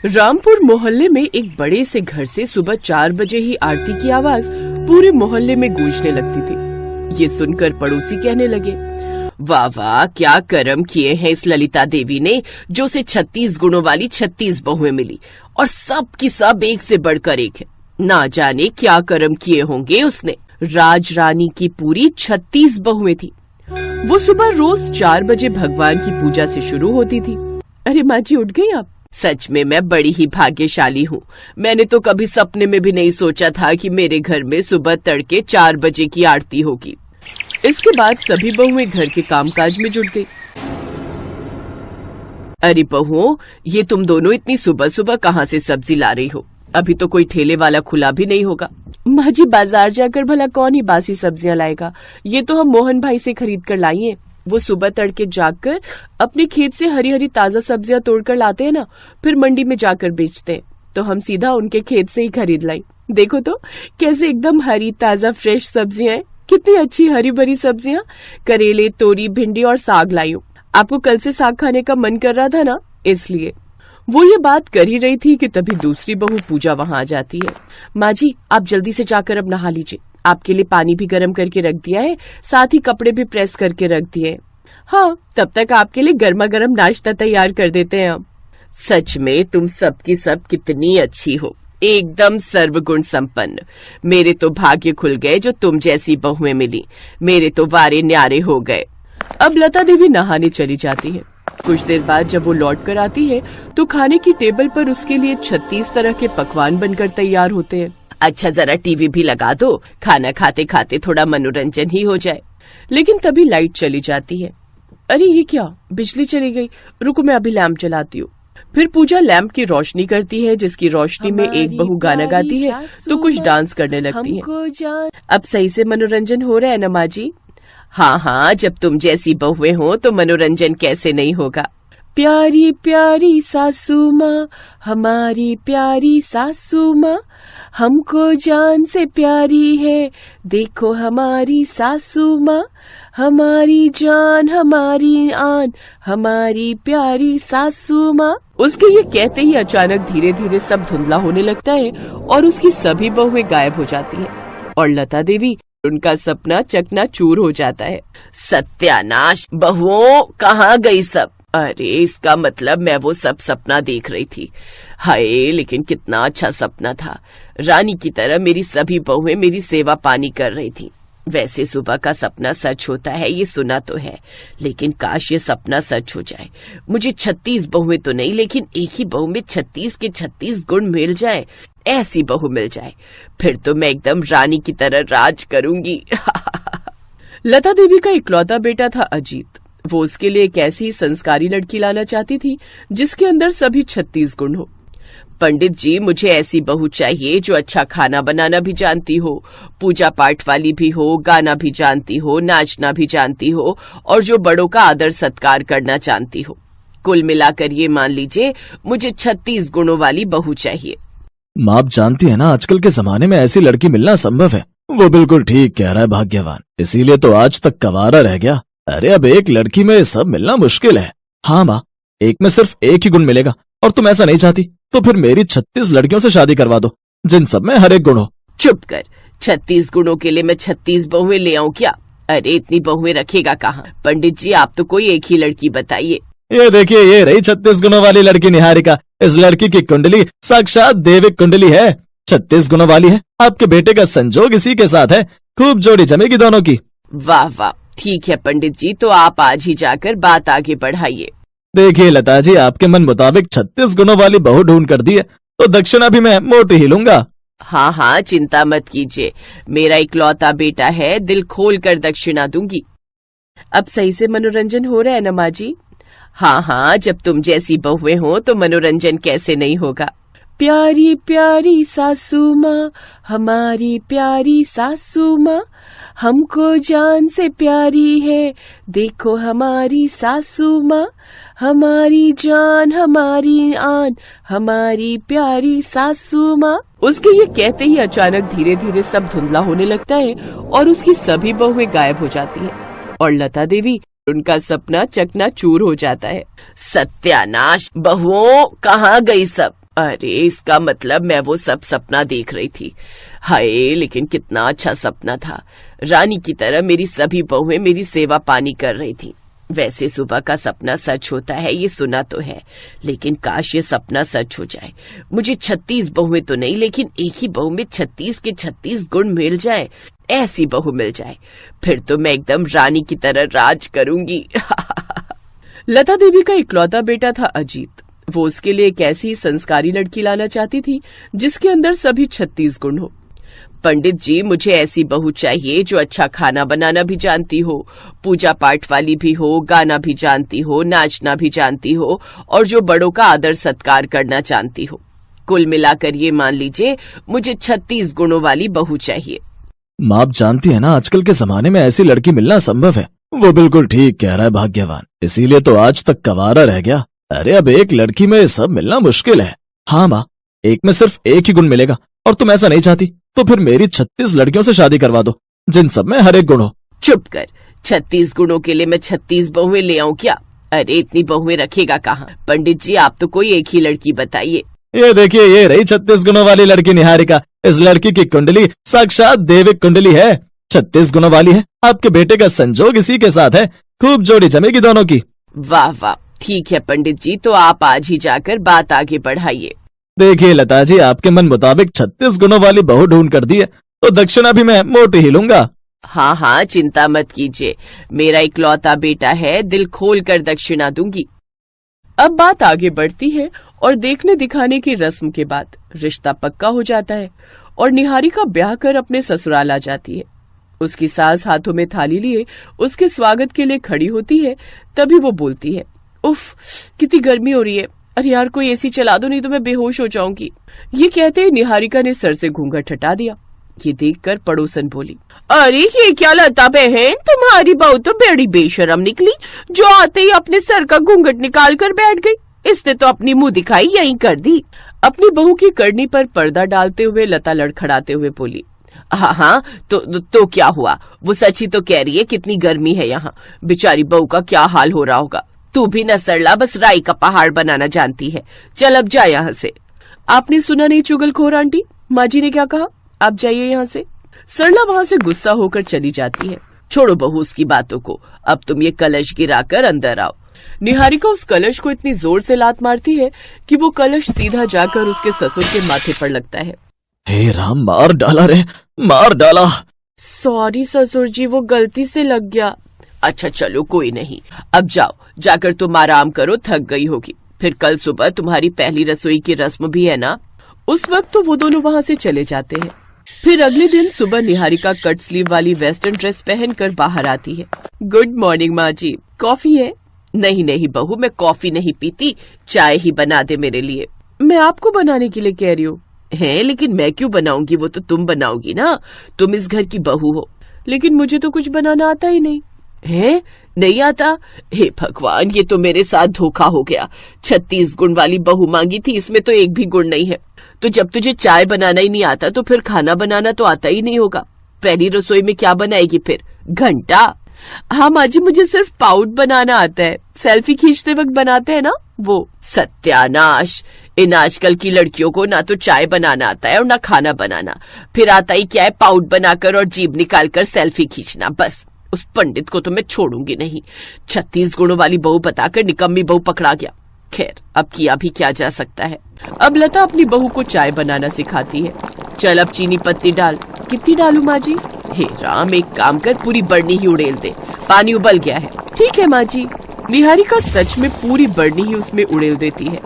रामपुर मोहल्ले में एक बड़े से घर से सुबह 4 बजे ही आरती की आवाज पूरे मोहल्ले में गूंजने लगती थी। ये सुनकर पड़ोसी कहने लगे, वाह वाह, क्या कर्म किए हैं इस ललिता देवी ने, जो उसे 36 गुणों वाली 36 बहुएं मिली और सब की सब एक से बढ़कर एक है। ना जाने क्या कर्म किए होंगे उसने। राज रानी की पूरी 36 बहुएं थी। वो सुबह रोज 4 बजे भगवान की पूजा से शुरू होती थी। अरे माँ जी, उठ गई आप? सच में मैं बड़ी ही भाग्यशाली हूँ। मैंने तो कभी सपने में भी नहीं सोचा था कि मेरे घर में सुबह तड़के 4 बजे की आरती होगी। इसके बाद सभी बहुएं घर के कामकाज में जुट गई। अरे बहुओं, ये तुम दोनों इतनी सुबह सुबह कहाँ से सब्जी ला रही हो? अभी तो कोई ठेले वाला खुला भी नहीं होगा। माँ जी, बाजार जाकर भला कौन ही बासी सब्जियां लाएगा? ये तो हम मोहन भाई से खरीद कर लाई हैं। वो सुबह तड़के जाकर अपने खेत से हरी हरी ताजा सब्जियां तोड़कर लाते हैं ना, फिर मंडी में जाकर बेचते हैं। तो हम सीधा उनके खेत से ही खरीद लाई। देखो तो कैसे एकदम हरी ताजा फ्रेश सब्जियां हैं। कितनी अच्छी हरी भरी सब्जियां, करेले, तोरी, भिंडी और साग लाई हूँ। आपको कल से साग खाने का मन कर रहा था ना, इसलिए। वो ये बात कर ही रही थी कि तभी दूसरी बहू पूजा वहाँ आ जाती है। माँ जी, आप जल्दी से जाकर अब नहा लीजिए। आपके लिए पानी भी गर्म करके रख दिया है, साथ ही कपड़े भी प्रेस करके रख दिए। हाँ, तब तक आपके लिए गर्मा गर्म नाश्ता तैयार कर देते हैं हम। सच में तुम सबकी सब कितनी अच्छी हो, एकदम सर्वगुण संपन्न। मेरे तो भाग्य खुल गए जो तुम जैसी बहुएं मिली। मेरे तो वारे न्यारे हो गए। अब लता देवी नहाने चली जाती है। कुछ देर बाद जब वो लौट कर आती है तो खाने की टेबल पर उसके लिए 36 तरह के पकवान बनकर तैयार होते हैं। अच्छा, जरा टीवी भी लगा दो, खाना खाते खाते थोड़ा मनोरंजन ही हो जाए। लेकिन तभी लाइट चली जाती है। अरे ये क्या, बिजली चली गई। रुको, मैं अभी लैंप जलाती हूँ। फिर पूजा लैंप की रोशनी करती है, जिसकी रोशनी में एक बहू गाना गाती है तो कुछ डांस करने लगती है। अब सही से मनोरंजन हो रहा है ना माँ जी? हाँ हाँ, जब तुम जैसी बहुएं हो तो मनोरंजन कैसे नहीं होगा। प्यारी प्यारी सासू माँ, हमारी प्यारी सासू माँ, हमको जान से प्यारी है, देखो हमारी सासू माँ, हमारी जान हमारी आन, हमारी प्यारी सासू माँ। उसके ये कहते ही अचानक धीरे धीरे सब धुंधला होने लगता है और उसकी सभी बहुएं गायब हो जाती हैं और लता देवी, उनका सपना चकनाचूर हो जाता है। सत्यानाश, बहुओं कहाँ गई सब? अरे इसका मतलब मैं वो सब सपना देख रही थी। हाय, लेकिन कितना अच्छा सपना था। रानी की तरह मेरी सभी बहुएं मेरी सेवा पानी कर रही थी। वैसे सुबह का सपना सच होता है, ये सुना तो है, लेकिन काश ये सपना सच हो जाए। मुझे 36 बहुएं तो नहीं, लेकिन एक ही बहू में 36 के 36 गुण मिल जाए। ऐसी बहू मिल जाए, फिर तो मैं एकदम रानी की तरह राज करूंगी। लता देवी का इकलौता बेटा था अजीत। वो उसके लिए एक ऐसी संस्कारी लड़की लाना चाहती थी जिसके अंदर सभी 36 गुण हो। पंडित जी, मुझे ऐसी बहू चाहिए जो अच्छा खाना बनाना भी जानती हो, पूजा पाठ वाली भी हो, गाना भी जानती हो, नाचना भी जानती हो और जो बड़ों का आदर सत्कार करना जानती हो। कुल मिलाकर ये मान लीजिए मुझे 36 गुणों वाली बहू चाहिए। माँ, आप जानती है ना, आजकल के जमाने में ऐसी लड़की मिलना संभव है। वो बिल्कुल ठीक कह रहा है भाग्यवान, इसीलिए तो आज तक कवारा रह गया। अरे अब एक लड़की में सब मिलना मुश्किल है। हाँ माँ, एक में सिर्फ एक ही गुण मिलेगा और तुम ऐसा नहीं चाहती तो फिर मेरी 36 लड़कियों से शादी करवा दो, जिन सब में हर एक गुण हो। चुप कर, 36 गुणों के लिए मैं 36 बहुएं ले आऊं क्या? अरे इतनी बहुएं रखेगा कहाँ? पंडित जी, आप तो कोई एक ही लड़की बताइए। ये देखिए, ये रही 36 गुणों वाली लड़की निहारिका। इस लड़की की कुंडली साक्षात देविक कुंडली है, 36 गुणों वाली है। आपके बेटे का संजोग इसी के साथ है, खूब जोड़ी जमेगी दोनों की। वाह वाह, ठीक है पंडित जी, तो आप आज ही जाकर बात आगे बढ़ाइए। देखिए लता जी, आपके मन मुताबिक 36 गुणों वाली बहू ढूंढ कर दी है तो दक्षिणा भी मैं मोटी ही लूंगा। हाँ हाँ, चिंता मत कीजिए, मेरा इकलौता बेटा है, दिल खोल कर दक्षिणा दूंगी। अब सही से मनोरंजन हो रहा है ना माँ जी? हाँ हाँ, जब तुम जैसी बहुएं हो तो मनोरंजन कैसे नहीं होगा। प्यारी प्यारी सासू माँ, हमारी प्यारी सासू माँ, हमको जान से प्यारी है, देखो हमारी सासू माँ, हमारी जान हमारी आन, हमारी प्यारी सासू माँ। उसके ये कहते ही अचानक धीरे धीरे सब धुंधला होने लगता है और उसकी सभी बहुएं गायब हो जाती हैं और लता देवी, उनका सपना चकनाचूर हो जाता है। सत्यानाश, बहुओं कहाँ गई सब? अरे इसका मतलब मैं वो सब सपना देख रही थी। हाय, लेकिन कितना अच्छा सपना था। रानी की तरह मेरी सभी बहुएं मेरी सेवा पानी कर रही थी। वैसे सुबह का सपना सच होता है ये सुना तो है, लेकिन काश ये सपना सच हो जाए। मुझे 36 बहुएं तो नहीं, लेकिन एक ही बहू में 36 के 36 गुण मिल जाए, ऐसी बहू मिल जाए, फिर तो मैं एकदम रानी की तरह राज करूंगी। लता देवी का इकलौता बेटा था अजीत। वो उसके लिए एक ऐसी संस्कारी लड़की लाना चाहती थी जिसके अंदर सभी 36 गुण हो। पंडित जी, मुझे ऐसी बहू चाहिए जो अच्छा खाना बनाना भी जानती हो, पूजा पाठ वाली भी हो, गाना भी जानती हो, नाचना भी जानती हो और जो बड़ों का आदर सत्कार करना जानती हो। कुल मिलाकर ये मान लीजिए मुझे 36 गुणों वाली बहू चाहिए। माँ, आप जानती है ना आजकल के जमाने में ऐसी लड़की मिलना संभव है। वो बिल्कुल ठीक कह रहा है भाग्यवान, इसीलिए तो आज तक कवारा रह गया। अरे अब एक लड़की में सब मिलना मुश्किल है। हाँ माँ, एक में सिर्फ एक ही गुण मिलेगा और तुम ऐसा नहीं चाहती तो फिर मेरी 36 लड़कियों से शादी करवा दो जिन सब में हर एक गुण हो। चुप कर, 36 गुणों के लिए मैं 36 बहुएं ले आऊं क्या? अरे इतनी बहुएं रखेगा कहाँ? पंडित जी, आप तो कोई एक ही लड़की बताइए। ये देखिए, ये रही 36 गुणों वाली लड़की निहारिका। इस लड़की की कुंडली साक्षात देविक कुंडली है, 36 गुणों वाली है। आपके बेटे का संजोग इसी के साथ है, खूब जोड़ी जमेगी दोनों की। वाह वाह, ठीक है पंडित जी, तो आप आज ही जाकर बात आगे बढ़ाइए। देखिए लता जी, आपके मन मुताबिक 36 गुणों वाली बहू ढूंढ कर दी है तो दक्षिणा भी मैं मोटी ही लूंगा। हाँ हाँ, चिंता मत कीजिए, मेरा इकलौता बेटा है, दिल खोल कर दक्षिणा दूंगी। अब बात आगे बढ़ती है और देखने दिखाने की रस्म के बाद रिश्ता पक्का हो जाता है और निहारिका ब्याह कर अपने ससुराल आ जाती है। उसकी सास हाथों में थाली लिए उसके स्वागत के लिए खड़ी होती है। तभी वो बोलती है, उफ कितनी गर्मी हो रही है, अरे यार कोई एसी चला दो, नहीं तो मैं बेहोश हो जाऊंगी। ये कहते ही निहारिका ने सर से घूंघट हटा दिया। ये देखकर पड़ोसन बोली, अरे ये क्या लता बहन, तुम्हारी बहू तो बड़ी बेशरम निकली, जो आते ही अपने सर का घूंघट निकाल कर बैठ गई। इसने तो अपनी मुंह दिखाई यहीं कर दी। अपनी बहू की करनी पर पर्दा डालते हुए लता लड़खड़ाते हुए बोली, हाँ हाँ तो क्या हुआ, वो सच ही तो कह रही है, कितनी गर्मी है यहाँ, बेचारी बहू का क्या हाल हो रहा होगा। तू भी न सरला, बस राई का पहाड़ बनाना जानती है, चल अब जा यहाँ से। आपने सुना नहीं चुगलखोर आंटी, माँ जी ने क्या कहा, आप जाइए यहाँ से। सरला वहाँ से गुस्सा होकर चली जाती है। छोड़ो बहू उसकी बातों को, अब तुम ये कलश गिराकर अंदर आओ। निहारिका उस कलश को इतनी जोर से लात मारती है कि वो कलश सीधा जाकर उसके ससुर के माथे पर लगता है। हे राम, मार डाला रे, मार डाला। सॉरी ससुर जी, वो गलती से लग गया। अच्छा चलो कोई नहीं, अब जाओ, जाकर तुम आराम करो, थक गई होगी, फिर कल सुबह तुम्हारी पहली रसोई की रस्म भी है ना। उस वक्त तो वो दोनों वहाँ से चले जाते हैं। फिर अगले दिन सुबह निहारिका कट स्लीव वाली वेस्टर्न ड्रेस पहनकर बाहर आती है। गुड मॉर्निंग माँ जी, कॉफी है? नहीं नहीं बहू, मैं कॉफी नहीं पीती, चाय ही बना दे मेरे लिए। मैं आपको बनाने के लिए कह रही हूँ। है, लेकिन मैं क्यों बनाऊंगी, वो तो तुम बनाओगी ना, तुम इस घर की बहू हो। लेकिन मुझे तो कुछ बनाना आता ही नहीं। है, नहीं आता? हे भगवान, ये तो मेरे साथ धोखा हो गया। 36 गुण वाली बहू मांगी थी, इसमें तो एक भी गुण नहीं है। तो जब तुझे चाय बनाना ही नहीं आता तो फिर खाना बनाना तो आता ही नहीं होगा। पहली रसोई में क्या बनाएगी फिर, घंटा? हाँ माँ जी, मुझे सिर्फ पाउड बनाना आता है, सेल्फी खींचते वक्त बनाते हैं ना वो। सत्यानाश, इन आजकल की लड़कियों को ना तो चाय बनाना आता है और ना खाना बनाना, फिर आता ही क्या है पाउड बनाकर और जीभ निकालकर सेल्फी खींचना। बस उस पंडित को तो मैं छोड़ूंगी नहीं। 36 गुणों वाली बहू बताकर निकम्मी बहू पकड़ा गया। खैर, अब किया भी क्या जा सकता है। अब लता अपनी बहू को चाय बनाना सिखाती है। चल अब चीनी पत्ती डाल। कितनी डालूं माँ जी? हे राम, एक काम कर, पूरी बरनी ही उड़ेल दे, पानी उबल गया है। ठीक है माँ जी। निहारिका सच में पूरी बरनी ही उसमें उड़ेल देती है।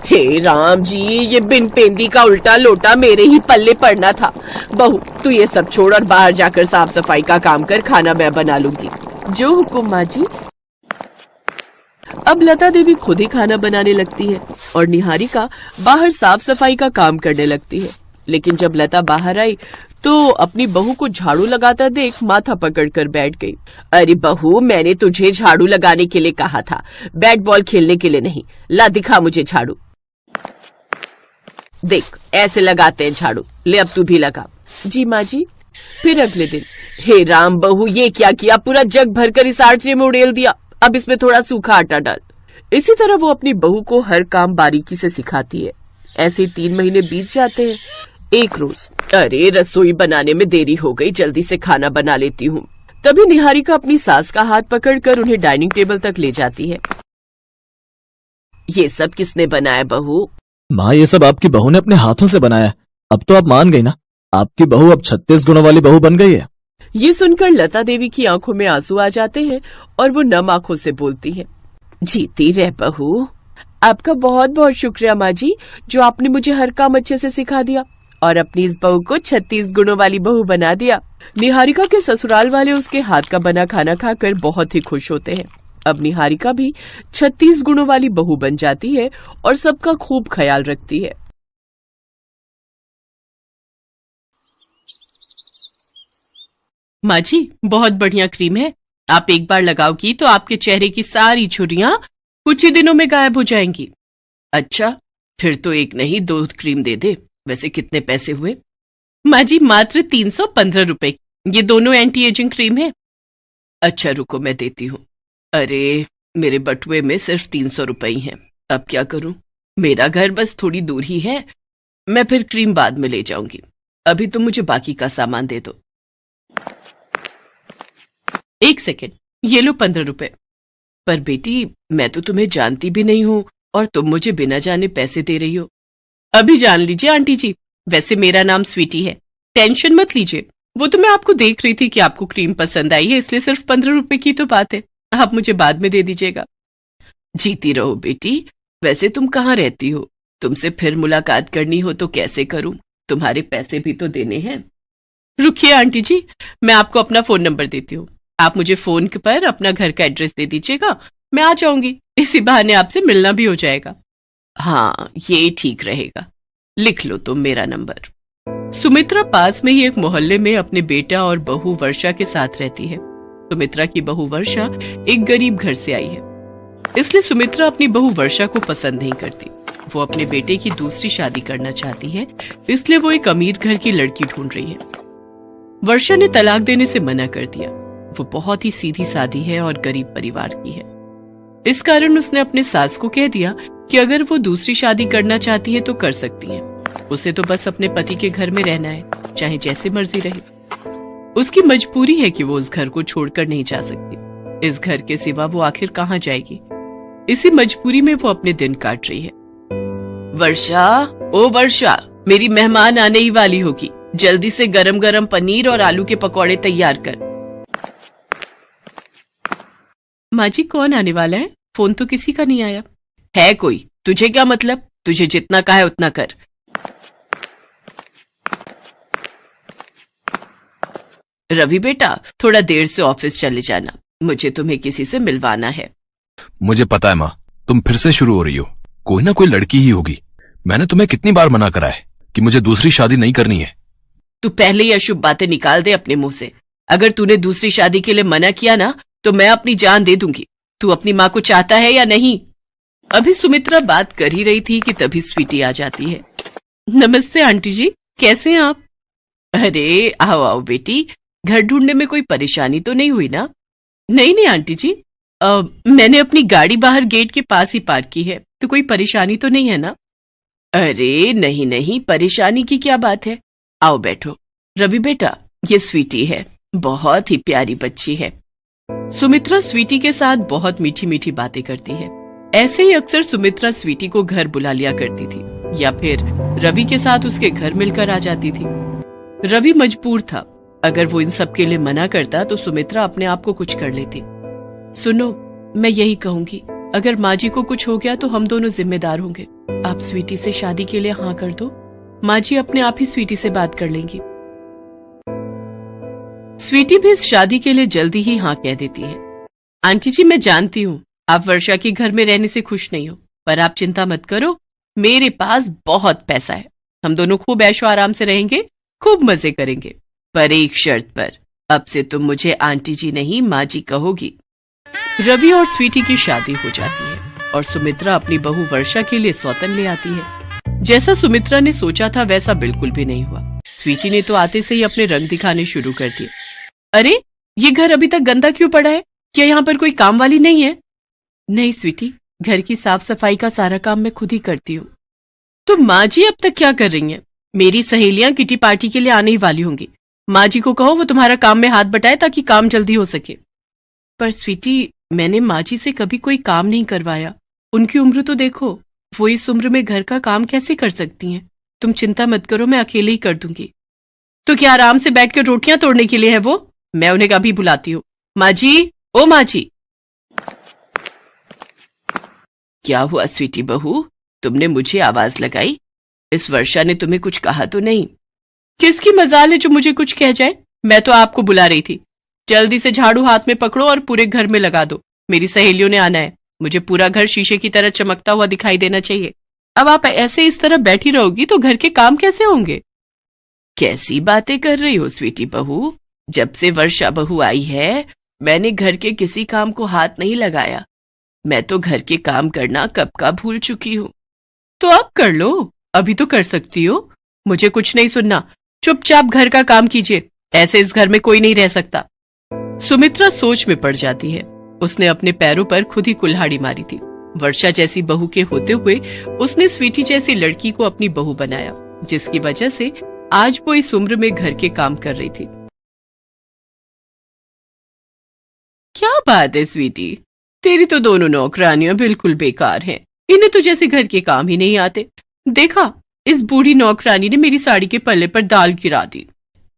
हे राम जी, ये बिन पेंदी का उल्टा लोटा मेरे ही पल्ले पड़ना था। बहू तू ये सब छोड़ और बाहर जाकर साफ सफाई का काम कर, खाना मैं बना लूंगी। जो हुकुम माँ जी। अब लता देवी खुद ही खाना बनाने लगती है और निहारिका बाहर साफ सफाई का काम करने लगती है। लेकिन जब लता बाहर आई तो अपनी बहू को झाड़ू लगाता देख माथा पकड़कर बैठ गई। अरे बहू, मैंने तुझे झाड़ू लगाने के लिए कहा था, बैट बॉल खेलने के लिए नहीं। ला दिखा मुझे झाड़ू। देख ऐसे लगाते हैं झाड़ू, ले अब तू भी लगा। जी माँ जी। फिर अगले दिन, हे राम बहू, ये क्या किया, पूरा जग भरकर इस आटरे में उड़ेल दिया, अब इसमें थोड़ा सूखा आटा डाल। इसी तरह वो अपनी बहू को हर काम बारीकी से सिखाती है। ऐसे 3 महीने बीत जाते हैं। एक रोज, अरे रसोई बनाने में देरी हो गई, जल्दी से खाना बना लेती हूँ। तभी निहारिका अपनी सास का हाथ पकड़कर उन्हें डाइनिंग टेबल तक ले जाती है। ये सब किसने बनाया बहू? माँ, ये सब आपकी बहू ने अपने हाथों से बनाया है। अब तो आप मान गई ना, आपकी बहू अब 36 गुणों वाली बहू बन गई है। ये सुनकर लता देवी की आंखों में आंसू आ जाते हैं और वो नम आंखों से बोलती है, जीती रह बहू। आपका बहुत बहुत शुक्रिया माँ जी, जो आपने मुझे हर काम अच्छे से सिखा दिया और अपनी इस बहू को 36 गुणों वाली बहू बना दिया। निहारिका के ससुराल वाले उसके हाथ का बना खाना खाकर बहुत ही खुश होते हैं। अब निहारिका भी 36 गुणों वाली बहू बन जाती है और सबका खूब ख्याल रखती है। माँ जी, बहुत बढ़िया क्रीम है। आप एक बार लगाओगी तो आपके चेहरे की सारी झुर्रियां कुछ ही दिनों में गायब हो जाएंगी। अच्छा, फिर तो एक नहीं 2 क्रीम दे दे। वैसे कितने पैसे हुए? माँ जी, मात्र 315 रुपए। ये दोनों एंटी एजिंग क्रीम है। अच्छा रुको, मैं देती हूँ। अरे, मेरे बटुए में सिर्फ 300 रुपए ही हैं। अब क्या करूं? मेरा घर बस थोड़ी दूर ही है। मैं फिर क्रीम बाद में ले जाऊंगी। अभी तुम मुझे बाकी का सामान दे दो। 1 सेकेंड, ये लो 15 रुपए। पर बेटी, मैं तो तुम्हें जानती भी नहीं हूं और तुम मुझे बिना जाने पैसे दे रही हो। अभी जान लीजिए आंटी जी, वैसे मेरा नाम स्वीटी है। टेंशन मत लीजिए, वो तो मैं आपको देख रही थी कि आपको क्रीम पसंद आई है, इसलिए सिर्फ 15 रुपए की तो बात है। आप मुझे बाद में दे दीजिएगा। जीती रहो बेटी। वैसे तुम कहाँ रहती हो? तुमसे फिर मुलाकात करनी हो तो कैसे करूं? तुम्हारे पैसे भी तो देने हैं। रुकिए आंटी जी, मैं आपको अपना फोन नंबर देती हूँ। आप मुझे फोन पर अपना घर का एड्रेस दे दीजिएगा, मैं आ जाऊंगी। इसी बहाने आपसे मिलना भी हो जाएगा। हाँ, ये ठीक रहेगा। लिख लो तुम मेरा नंबर। सुमित्रा पास में ही एक मोहल्ले में अपने बेटा और बहू वर्षा के साथ रहती है। सुमित्रा की बहू वर्षा एक गरीब घर से आई है, इसलिए सुमित्रा अपनी बहू वर्षा को पसंद नहीं करती। वो अपने बेटे की दूसरी शादी करना चाहती है, इसलिए वो एक अमीर घर की लड़की ढूंढ रही है। वर्षा ने तलाक देने से मना कर दिया। वो बहुत ही सीधी सादी है और गरीब परिवार की है। इस कारण उसने अपने सास को कह दिया कि अगर वो दूसरी शादी करना चाहती है तो कर सकती है। उसे तो बस अपने पति के घर में रहना है, चाहे जैसे मर्जी रहे। उसकी मजबूरी है कि वो उस घर को छोड़कर नहीं जा सकती। इस घर के सिवा वो आखिर कहाँ जाएगी? इसी मजबूरी में वो अपने दिन काट रही है। वर्षा, ओ वर्षा, मेरी मेहमान आने ही वाली होगी। जल्दी से गरम गरम पनीर और आलू के पकौड़े तैयार कर। माँ जी, कौन आने वाला है? फोन तो किसी का नहीं आया। है कोई? तुझे क्या मतलब? तुझे जितना कहा है उतना कर। रवि बेटा, थोड़ा देर से ऑफिस चले जाना, मुझे तुम्हें किसी से मिलवाना है। मुझे पता है माँ, तुम फिर से शुरू हो रही हो। कोई ना कोई लड़की ही होगी। मैंने तुम्हें कितनी बार मना करा है कि मुझे दूसरी शादी नहीं करनी है। तू पहले ही अशुभ बातें निकाल दे अपने मुंह से। अगर तूने दूसरी शादी के लिए मना किया ना तो मैं अपनी जान दे दूंगी। तू अपनी माँ को चाहता है या नहीं? अभी सुमित्रा बात कर ही रही थी कि तभी स्वीटी आ जाती है। नमस्ते आंटी जी, कैसे हैं आप? अरे आओ आओ बेटी, घर ढूंढने में कोई परेशानी तो नहीं हुई ना? नहीं नहीं आंटी जी, मैंने अपनी गाड़ी बाहर गेट के पास ही पार्क की है, तो कोई परेशानी तो नहीं है ना? अरे नहीं नहीं, परेशानी की क्या बात है। आओ बैठो। रवि बेटा, ये स्वीटी है, बहुत ही प्यारी बच्ची है। सुमित्रा स्वीटी के साथ बहुत मीठी मीठी बातें करती है। ऐसे ही अक्सर सुमित्रा स्वीटी को घर बुला लिया करती थी या फिर रवि के साथ उसके घर मिलकर आ जाती थी। रवि मजबूर था। अगर वो इन सब के लिए मना करता तो सुमित्रा अपने आप को कुछ कर लेती। सुनो, मैं यही कहूंगी, अगर माँ जी को कुछ हो गया तो हम दोनों जिम्मेदार होंगे। आप स्वीटी से शादी के लिए हाँ कर दो, माँ जी अपने आप ही स्वीटी से बात कर लेंगी। स्वीटी भी इस शादी के लिए जल्दी ही हाँ कह देती है। आंटी जी, मैं जानती हूँ आप वर्षा के घर में रहने से खुश नहीं हो, पर आप चिंता मत करो, मेरे पास बहुत पैसा है। हम दोनों खूब ऐशो आराम से रहेंगे, खूब मजे करेंगे, पर एक शर्त पर। अब से तुम मुझे आंटी जी नहीं माँ जी कहोगी। रवि और स्वीटी की शादी हो जाती है और सुमित्रा अपनी बहू वर्षा के लिए सौतन ले आती है। जैसा सुमित्रा ने सोचा था वैसा बिल्कुल भी नहीं हुआ। स्वीटी ने तो आते से ही अपने रंग दिखाने शुरू कर दिए। अरे, ये घर अभी तक गंदा क्यों पड़ा है? क्या यहाँ पर कोई काम वाली नहीं है? नहीं स्वीटी, घर की साफ सफाई का सारा काम मैं खुद ही करती हूँ। तो माँ जी अब तक क्या कर रही हैं? मेरी सहेलियां किटी पार्टी के लिए आने ही वाली होंगी। माँ जी को कहो वो तुम्हारा काम में हाथ बटाए ताकि काम जल्दी हो सके। पर स्वीटी, मैंने माँ जी से कभी कोई काम नहीं करवाया। उनकी उम्र तो देखो, वो इस उम्र में घर का काम कैसे कर सकती हैं? तुम चिंता मत करो, मैं अकेले ही कर दूंगी। तो क्या आराम से बैठकर रोटियां तोड़ने के लिए है वो? मैं उन्हें कभी बुलाती हूँ। माँ जी, ओ माँ जी। क्या हुआ स्वीटी बहू, तुमने मुझे आवाज लगाई? इस वर्षा ने तुम्हें कुछ कहा तो नहीं? किसकी मजाल है जो मुझे कुछ कह जाए? मैं तो आपको बुला रही थी। जल्दी से झाड़ू हाथ में पकड़ो और पूरे घर में लगा दो। मेरी सहेलियों ने आना है। मुझे पूरा घर शीशे की तरह चमकता हुआ दिखाई देना चाहिए। अब आप ऐसे इस तरह बैठी रहोगी तो घर के काम कैसे होंगे? कैसी बातें कर रही हो स्वीटी बहू? जब से वर्षा बहू आई है मैंने घर के किसी काम को हाथ नहीं लगाया। मैं तो घर के काम करना कब का भूल चुकी हूँ। तो अब कर लो, अभी तो कर सकती हो। मुझे कुछ नहीं सुनना, चुपचाप घर का काम कीजिए। ऐसे इस घर में कोई नहीं रह सकता। सुमित्रा सोच में पड़ जाती है। उसने अपने पैरों पर खुद ही कुल्हाड़ी मारी थी। वर्षा जैसी बहू के होते हुए उसने स्वीटी जैसी लड़की को अपनी बहू बनाया, जिसकी वजह से आज वो इस उम्र में घर के काम कर रही थी। क्या बात है स्वीटी, तेरी तो दोनों नौकरानियां बिल्कुल बेकार हैं। इन्हें तो जैसे घर के काम ही नहीं आते। देखा, इस बूढ़ी नौकरानी ने मेरी साड़ी के पल्ले पर दाल गिरा दी।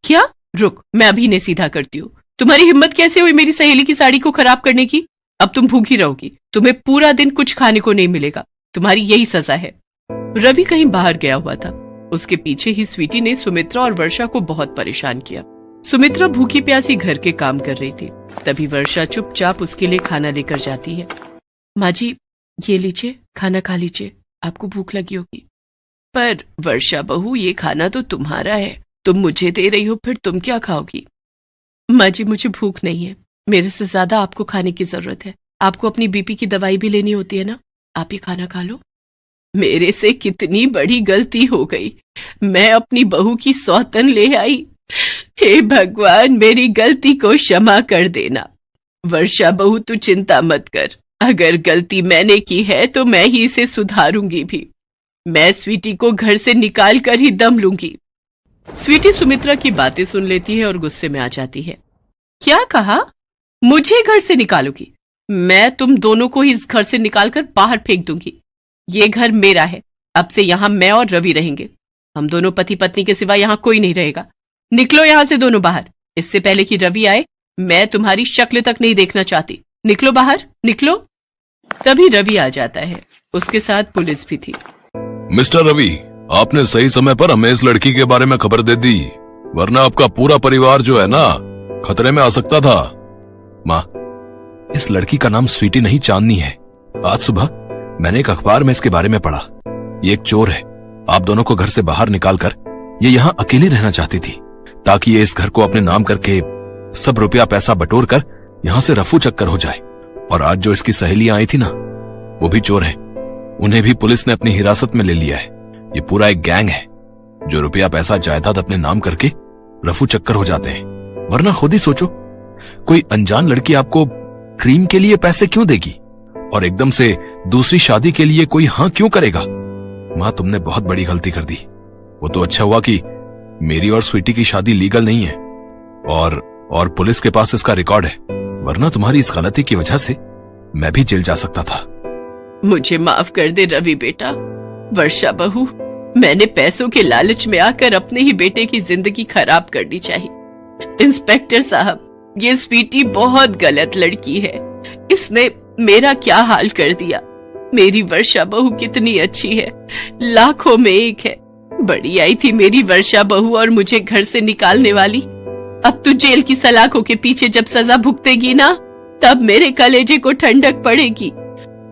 क्या? रुक, मैं अभी इन्हें सीधा करती हूँ। तुम्हारी हिम्मत कैसे हुई मेरी सहेली की साड़ी को खराब करने की? अब तुम भूखी रहोगी, तुम्हें पूरा दिन कुछ खाने को नहीं मिलेगा। तुम्हारी यही सजा है। रवि कहीं बाहर गया हुआ था। उसके पीछे ही स्वीटी ने सुमित्रा और वर्षा को बहुत परेशान किया। सुमित्रा भूखी प्यासी घर के काम कर रही थी। तभी वर्षा चुपचाप उसके लिए खाना लेकर जाती है। माँ जी, ये लीजिए, खाना खा लीजिए, आपको भूख लगी होगी। पर वर्षा बहू, ये खाना तो तुम्हारा है, तुम मुझे दे रही हो, फिर तुम क्या खाओगी? माँ जी, मुझे भूख नहीं है। मेरे से ज्यादा आपको खाने की जरूरत है। आपको अपनी बीपी की दवाई भी लेनी होती है ना। आप ये खाना खा लो। मेरे से कितनी बड़ी गलती हो गई। मैं अपनी बहू की सौतन ले आई। हे भगवान, मेरी गलती को क्षमा कर देना। वर्षा बहू, तू चिंता मत कर। अगर गलती मैंने की है तो मैं ही इसे सुधारूंगी भी। मैं स्वीटी को घर से निकाल कर ही दम लूंगी। स्वीटी सुमित्रा की बातें सुन लेती है और गुस्से में आ जाती है। क्या कहा? मुझे घर से निकालोगी? मैं तुम दोनों को ही इस घर से निकालकर बाहर फेंक दूंगी। ये घर मेरा है। अब से यहाँ मैं और रवि रहेंगे। हम दोनों पति पत्नी के सिवा यहाँ कोई नहीं रहेगा। निकलो यहाँ से दोनों बाहर। इससे पहले कि रवि आए, मैं तुम्हारी शक्ल तक नहीं देखना चाहती। निकलो बाहर, निकलो। तभी रवि आ जाता है। उसके साथ पुलिस भी थी। मिस्टर रवि, आपने सही समय पर हमें इस लड़की के बारे में खबर दे दी, वरना आपका पूरा परिवार जो है ना, खतरे में आ सकता था। माँ, इस लड़की का नाम स्वीटी नहीं, चांदनी है। आज सुबह मैंने एक अखबार में इसके बारे में पढ़ा। ये एक चोर है। आप दोनों को घर से बाहर निकालकर ये यहाँ अकेली रहना चाहती थी, ताकि ये इस घर को अपने नाम करके सब रुपया पैसा बटोर कर यहाँ से रफू चक्कर हो जाए। और आज जो इसकी सहेलियां आई थी ना, वो भी चोर हैं। उन्हें भी पुलिस ने अपनी हिरासत में ले लिया है। ये पूरा एक गैंग है जो रुपया पैसा जायदाद अपने नाम करके रफू चक्कर हो जाते हैं। वरना खुद ही सोचो, कोई अनजान लड़की आपको क्रीम के लिए पैसे क्यों देगी और एकदम से दूसरी शादी के लिए कोई हाँ क्यों करेगा? माँ, तुमने बहुत बड़ी गलती कर दी। वो तो अच्छा हुआ कि मेरी और स्वीटी की शादी लीगल नहीं है और पुलिस के पास इसका रिकॉर्ड है, वरना तुम्हारी इस गलती की वजह से मैं भी जेल जा सकता था। मुझे माफ कर दे रवि बेटा। वर्षा बहू, मैंने पैसों के लालच में आकर अपने ही बेटे की जिंदगी खराब करनी चाहिए। इंस्पेक्टर साहब, ये स्वीटी बहुत गलत लड़की है। इसने मेरा क्या हाल कर दिया। मेरी वर्षा बहू कितनी अच्छी है, लाखों में एक है। बड़ी आई थी मेरी वर्षा बहू और मुझे घर से निकालने वाली। अब तू जेल की सलाखों के पीछे जब सजा भुगतेगी ना, तब मेरे कलेजे को ठंडक पड़ेगी।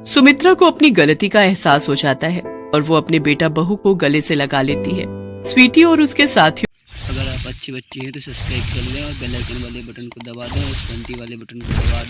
सुमित्रा को अपनी गलती का एहसास हो जाता है और वो अपने बेटा बहू को गले से लगा लेती है। स्वीटी और उसके साथियों, अगर आप अच्छी बच्ची हैं तो सब्सक्राइब कर लें और बेल आइकन वाले बटन को दबा दें और घंटी वाले बटन को दबा दें।